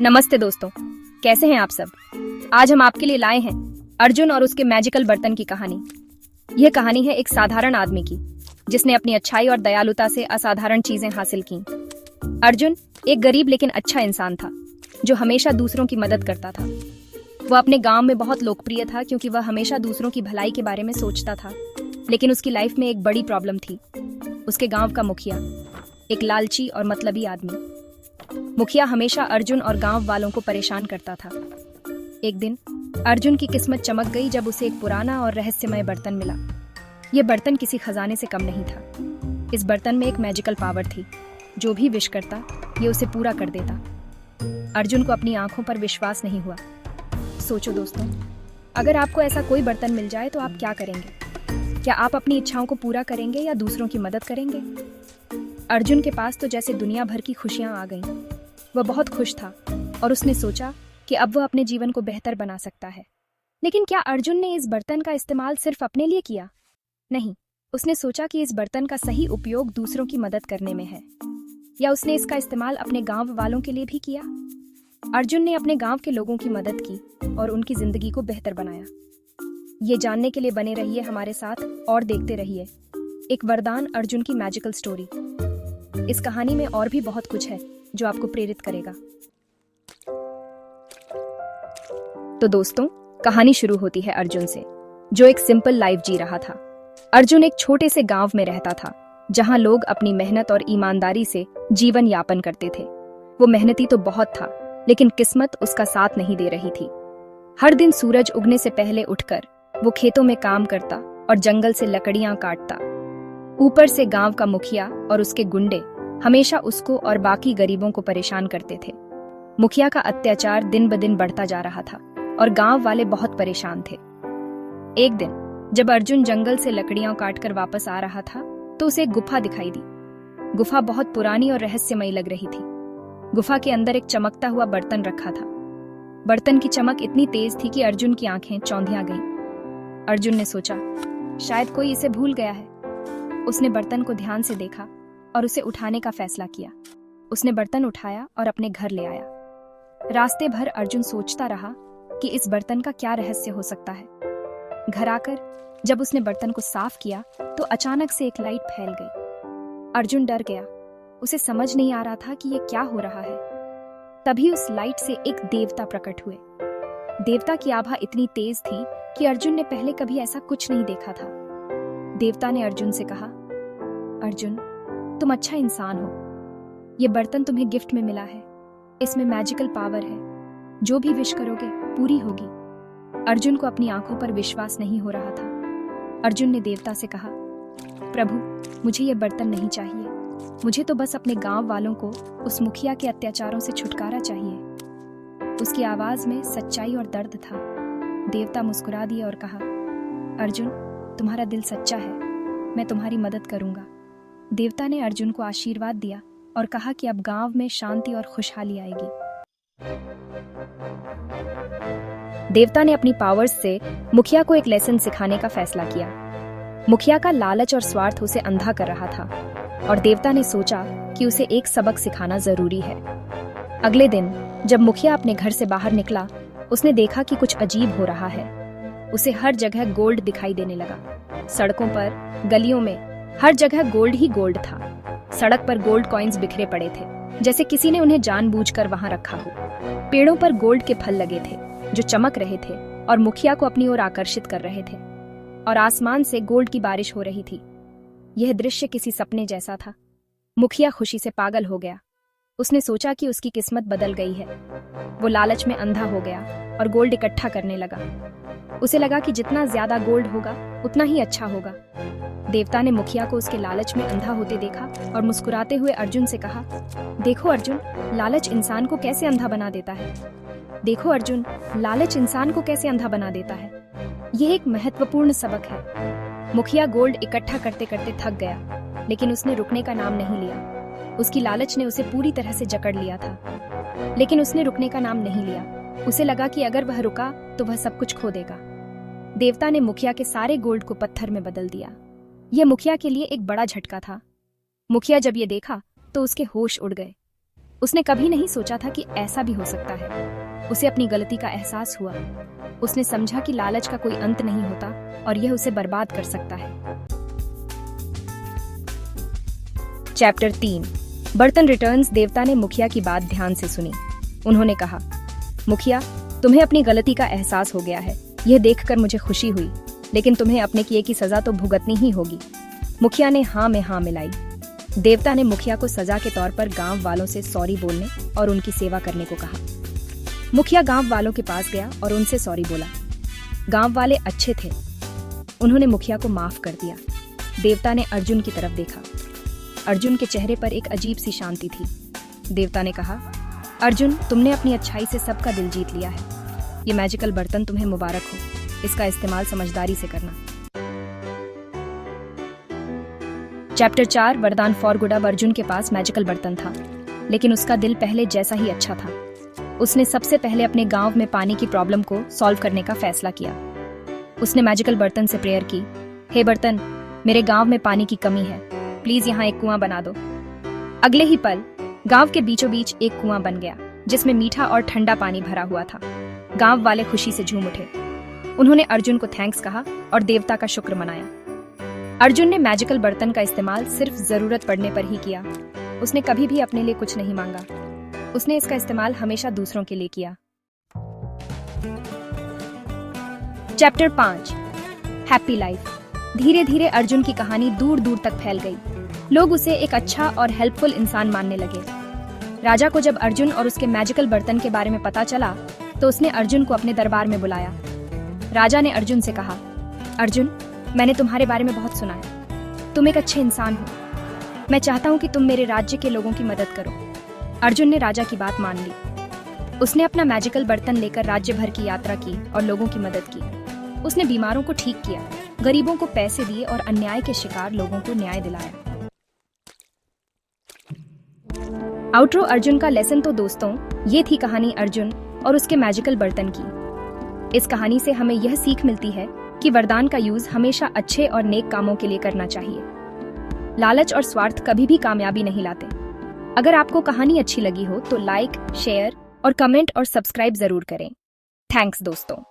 नमस्ते दोस्तों, कैसे हैं आप सब। आज हम आपके लिए लाए हैं अर्जुन और उसके मैजिकल बर्तन की कहानी। यह कहानी है एक साधारण आदमी की जिसने अपनी अच्छाई और दयालुता से असाधारण चीजें हासिल की। अर्जुन एक गरीब लेकिन अच्छा इंसान था जो हमेशा दूसरों की मदद करता था। वह अपने गांव में बहुत लोकप्रिय था क्योंकि वह हमेशा दूसरों की भलाई के बारे में सोचता था। लेकिन उसकी लाइफ में एक बड़ी प्रॉब्लम थी। उसके गांव का मुखिया एक लालची और मतलबी आदमी। मुखिया हमेशा अर्जुन और गांव वालों को परेशान करता था। एक दिन अर्जुन की किस्मत चमक गई जब उसे एक पुराना और रहस्यमय बर्तन मिला। यह बर्तन किसी खजाने से कम नहीं था। इस बर्तन में एक मैजिकल पावर थी। जो भी विश करता ये उसे पूरा कर देता। अर्जुन को अपनी आंखों पर विश्वास नहीं हुआ। सोचो दोस्तों, अगर आपको ऐसा कोई बर्तन मिल जाए तो आप क्या करेंगे? क्या आप अपनी इच्छाओं को पूरा करेंगे या दूसरों की मदद करेंगे? अर्जुन के पास तो जैसे दुनिया भर की खुशियां आ गईं। वह बहुत खुश था और उसने सोचा कि अब वह अपने जीवन को बेहतर बना सकता है। लेकिन क्या अर्जुन ने इस बर्तन का इस्तेमाल सिर्फ अपने लिए किया? नहीं, उसने सोचा कि इस बर्तन का सही उपयोग दूसरों की मदद करने में है। या उसने इसका इस्तेमाल अपने गांव वालों के लिए भी किया? अर्जुन ने अपने गांव के लोगों की मदद की और उनकी जिंदगी को बेहतर बनाया। ये जानने के लिए बने रहिए हमारे साथ और देखते रहिए एक वरदान अर्जुन की मैजिकल स्टोरी। इस कहानी में और भी बहुत कुछ है जो आपको प्रेरित करेगा। तो दोस्तों, कहानी शुरू होती है अर्जुन से, जो एक सिंपल लाइफ जी रहा था। अर्जुन एक छोटे से गांव में रहता था जहां लोग अपनी मेहनत और ईमानदारी से जीवन यापन करते थे। वो मेहनती तो बहुत था, लेकिन किस्मत उसका साथ नहीं दे रही थी। हर दिन सूरज उगने से पहले उठकर वो खेतों में काम करता और जंगल से लकड़ियां काटता। ऊपर से गांव का मुखिया और उसके गुंडे हमेशा उसको और बाकी गरीबों को परेशान करते थे। मुखिया का अत्याचार दिन ब दिन बढ़ता जा रहा था और गांव वाले बहुत परेशान थे। एक दिन जब अर्जुन जंगल से लकड़ियां काटकर वापस आ रहा था तो उसे एक गुफा दिखाई दी। गुफा बहुत पुरानी और रहस्यमयी लग रही थी। गुफा के अंदर एक चमकता हुआ बर्तन रखा था। बर्तन की चमक इतनी तेज थी कि अर्जुन की आंखें चौंधिया गईं। अर्जुन ने सोचा, शायद कोई इसे भूल गया है। उसने बर्तन को ध्यान से देखा और उसे उठाने का फैसला किया। उसने बर्तन उठाया और अपने घर ले आया। रास्ते भर अर्जुन सोचता रहा कि इस बर्तन का क्या रहस्य हो सकता है। घर आकर जब उसने बर्तन को साफ किया तो अचानक से एक लाइट फैल गई। अर्जुन डर गया। उसे समझ नहीं आ रहा था कि ये क्या हो रहा है। तभी उस लाइट से एक देवता प्रकट हुए। देवता की आभा इतनी तेज थी कि अर्जुन ने पहले कभी ऐसा कुछ नहीं देखा था। देवता ने अर्जुन से कहा, अर्जुन, तुम अच्छा इंसान हो। ये बर्तन तुम्हें गिफ्ट में मिला है। इसमें मैजिकल पावर है। जो भी विश करोगे पूरी होगी। अर्जुन को अपनी आंखों पर विश्वास नहीं हो रहा था। अर्जुन ने देवता से कहा, प्रभु, मुझे ये बर्तन नहीं चाहिए। मुझे तो बस अपने गांव वालों को उस मुखिया के अत्याचारों से छुटकारा चाहिए। उसकी आवाज में सच्चाई और दर्द था। देवता मुस्कुरा दिए और कहा, अर्जुन, तुम्हारा दिल सच्चा है। मैं तुम्हारी मदद करूंगा। देवता ने अर्जुन को आशीर्वाद दिया और कहा कि अब गांव में शांति और खुशहाली आएगी। देवता ने अपनी पावर्स से मुखिया को एक लेसन सिखाने का फैसला किया। मुखिया का लालच और स्वार्थ उसे अंधा कर रहा था और देवता ने सोचा कि उसे एक सबक सिखाना जरूरी है। अगले दिन जब मुखिया अपने घर से बाहर निकला, उसने देखा कि कुछ अजीब हो रहा है। उसे हर जगह गोल्ड दिखाई देने लगा। सड़कों पर, गलियों में हर जगह गोल्ड ही गोल्ड था। सड़क पर गोल्ड कॉइन्स बिखरे पड़े थे, जैसे किसी ने उन्हें जानबूझकर वहां रखा हो। पेड़ों पर गोल्ड के फल लगे थे जो चमक रहे थे और मुखिया को अपनी ओर आकर्षित कर रहे थे। और आसमान से गोल्ड की बारिश हो रही थी। यह दृश्य किसी सपने जैसा था। मुखिया खुशी से पागल हो गया। उसने सोचा कि उसकी किस्मत बदल गई है। वो लालच में अंधा हो गया और गोल्ड इकट्ठा करने लगा। उसे लगा कि जितना ज्यादा गोल्ड होगा उतना ही अच्छा होगा। देवता ने मुखिया को उसके लालच में अंधा होते देखा और मुस्कुराते हुए अर्जुन से कहा, देखो अर्जुन, लालच इंसान को कैसे अंधा बना देता है। देखो अर्जुन, लालच इंसान को कैसे अंधा बना देता है। यह एक महत्वपूर्ण सबक है। मुखिया गोल्ड इकट्ठा करते करते थक गया, लेकिन उसने रुकने का नाम नहीं लिया। उसकी लालच ने उसे पूरी तरह से जकड़ लिया था, लेकिन उसने रुकने का नाम नहीं लिया। उसे लगा कि अगर वह रुका तो वह सब कुछ खो देगा। देवता ने मुखिया के सारे गोल्ड को पत्थर में बदल दिया। यह मुखिया के लिए एक बड़ा झटका था। मुखिया जब ये देखा तो उसके होश उड़ गए। उसने कभी नहीं सोचा था कि ऐसा भी हो सकता है। उसे अपनी गलती का एहसास हुआ। उसने समझा कि लालच का कोई अंत नहीं होता और यह उसे बर्बाद कर सकता है। चैप्टर 3 बर्तन रिटर्न्स। देवता ने मुखिया की बात ध्यान से सुनी। उन्होंने कहा, मुखिया, तुम्हें अपनी गलती का एहसास हो गया है। यह देखकर मुझे खुशी हुई, लेकिन तुम्हें अपने किए की सजा तो भुगतनी ही होगी। मुखिया ने हाँ में हाँ मिलाई। देवता ने मुखिया को सजा के तौर पर गांव वालों से सॉरी बोलने और उनकी सेवा करने को कहा। मुखिया गांव वालों के पास गया और उनसे सॉरी बोला। गांव वाले अच्छे थे। उन्होंने मुखिया को माफ कर दिया। देवता ने अर्जुन की तरफ देखा। अर्जुन के चेहरे पर एक अजीब सी शांति थी। देवता ने कहा, अर्जुन, तुमने अपनी अच्छाई से सबका दिल जीत लिया है। ये मैजिकल बर्तन तुम्हें मुबारक हो। इसका इस्तेमाल समझदारी से करना। चैप्टर 4 वरदान फॉर गुड। अब अर्जुन के पास मैजिकल बर्तन था, लेकिन उसका दिल पहले जैसा ही अच्छा था। उसने सबसे पहले अपने गांव में पानी की प्रॉब्लम को सॉल्व करने का फैसला किया। उसने मैजिकल बर्तन से प्रेयर की, हे बर्तन, मेरे गांव में पानी की कमी है, प्लीज यहाँ एक कुआं बना दो। अगले ही पल गांव के बीचों बीच एक कुआं बन गया, जिसमें मीठा और ठंडा पानी भरा हुआ था। गांव वाले खुशी से झूम उठे। उन्होंने अर्जुन को थैंक्स कहा और देवता का शुक्र मनाया। अर्जुन ने मैजिकल बर्तन का इस्तेमाल सिर्फ जरूरत पड़ने पर ही किया। उसने कभी भी अपने लिए कुछ नहीं मांगा। उसने इसका इस्तेमाल हमेशा दूसरों के लिए किया। Chapter 5 happy life. धीरे धीरे अर्जुन की कहानी दूर दूर तक फैल गई। लोग उसे एक अच्छा और हेल्पफुल इंसान मानने लगे। राजा को जब अर्जुन और उसके मैजिकल बर्तन के बारे में पता चला, तो उसने अर्जुन को अपने दरबार में बुलाया। राजा ने अर्जुन से कहा, अर्जुन, मैंने तुम्हारे बारे में बहुत सुना है। तुम एक अच्छे इंसान हो। मैं चाहता हूँ कि तुम मेरे राज्य के लोगों की मदद करो। अर्जुन ने राजा की बात मान ली। उसने अपना मैजिकल बर्तन लेकर राज्य भर की यात्रा की और लोगों की मदद की। उसने बीमारों को ठीक किया, गरीबों को पैसे दिए और अन्याय के शिकार लोगों को न्याय दिलाया। आउटरो अर्जुन का लेसन। तो दोस्तों, ये थी कहानी अर्जुन और उसके मैजिकल बर्तन की। इस कहानी से हमें यह सीख मिलती है कि वरदान का यूज हमेशा अच्छे और नेक कामों के लिए करना चाहिए। लालच और स्वार्थ कभी भी कामयाबी नहीं लाते। अगर आपको कहानी अच्छी लगी हो तो लाइक, शेयर और कमेंट और सब्सक्राइब जरूर करें। थैंक्स दोस्तों।